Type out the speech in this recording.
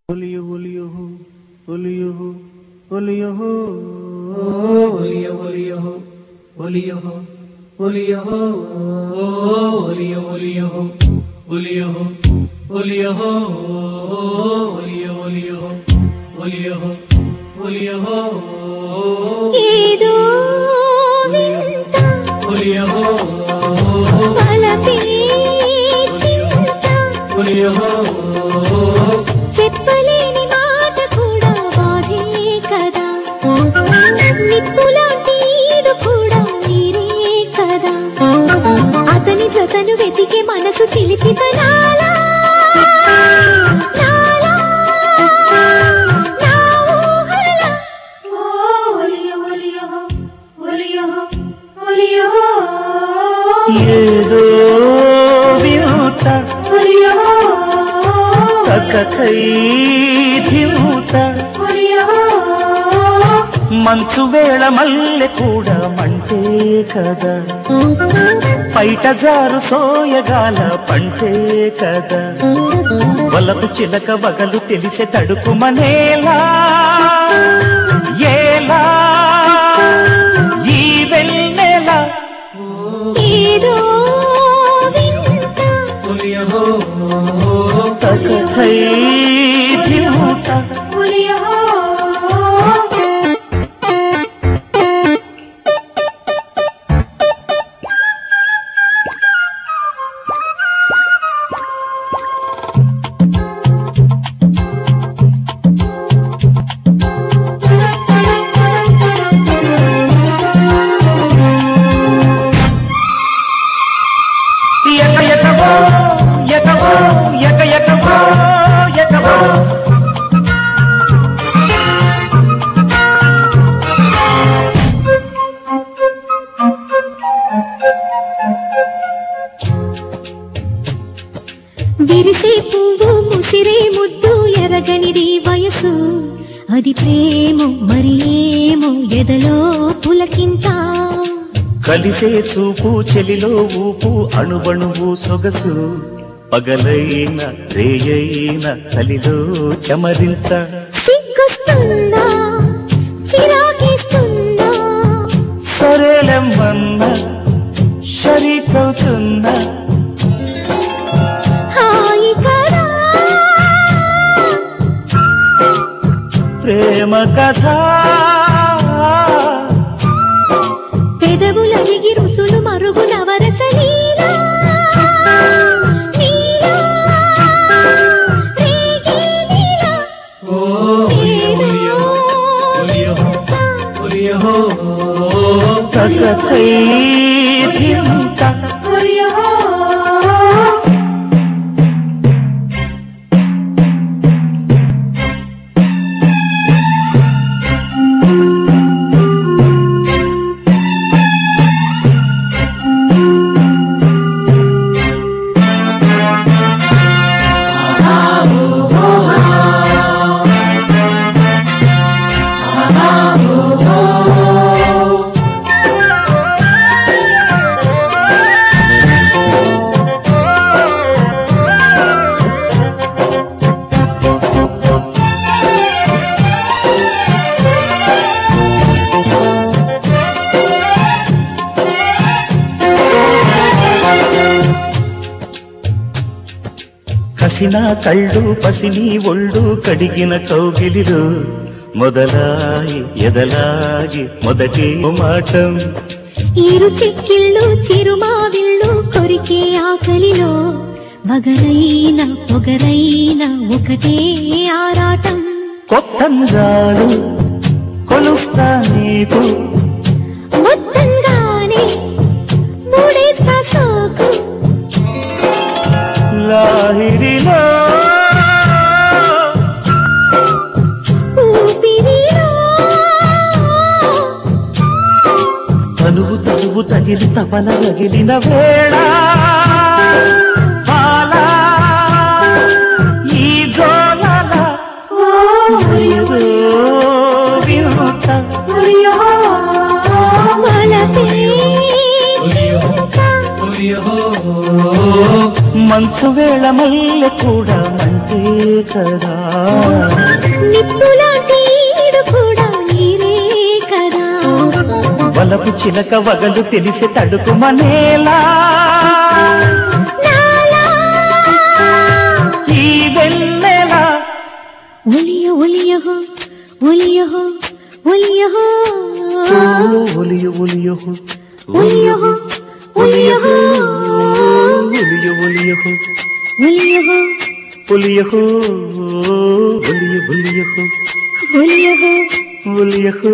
Oleo oleo oleo oleo oleo oleo oleo oleo oleo oleo oleo oleo oleo oleo oleo oleo ఏదో వింత oleo వలపే చింత oleo చెప్పలేని మాట కూడా బాధే కదా నిప్పులాంటి ఈడు కూడా నీరే కదా అతని జతను వెతికే మనసు చిలిపిత నాలా ఏదో వినూత తగ్గకై ధిమూత మంచు వేళ మల్లె కూడా మంటే కదా పైట జారు సోయగాల పంటే కదా వలపు చిలక వగలు తెలిసే తడుకుమనేలా ఏలా ఈ వెన్నెలా ఏదో వింత తగ్గకై ధిమూత విరిసే పువ్వు ముసిరే ముద్దు ఎరగనిది వయసు అది ప్రేమో మరి ఏమో ఎదలో పులకింత కలిసే చూపు చెలిలో ఊపు అణువణువు సొగసు పగలైన రేయైన చలిలో చమరింత సిగ్గుస్తుందా చిరాకేస్తుందా సరేలెమ్మన్న షరీకవుతున్నా హాయి కదా ప్రేమ కథ పెదవులరిగి రుచులు మరుగు నవరస నీలా తగ్గకై ధిమూత కసిన కళ్ళు పసిని ఒళ్ళు కడిగిన కౌగిలిలో మొదలాయి ఎదలాగి మొదటి మాటం ఇరు చిక్కిళ్ళు చిరుమావిళ్ళు కొరికే ఆకలిలో వగరైన పొగరైన ఒకటే ఆరాటం కొత్తంగాలు కొలుస్తా నీకు మొత్తంగానే మూడేస్తా సోకు లాహిరిలో ఊపిరిలో తనువు తనువు తగిలి తపన రగిలిన వేళ పాలా ఈ జోలల ఏదో వినూత వలపే మంచు వేళ మల్లె కూడా మంట మాటే కదా. నిప్పులాంటి ఈడు కూడా నీరే కదా. వలపు చిలక వగలు తెలిసి తడుకు మనేలా ఈ వెన్నెలా. ఒలియ ఒలియహో ఒలియహో ఒలియహో ఒలియ ఒలియహో ఒలియహో ఒలియహో ఒలియ ఒలియహో ఒలియహో ఒలియహో ఒలియ ఒలియహో ఒలియహో ఒలియహో.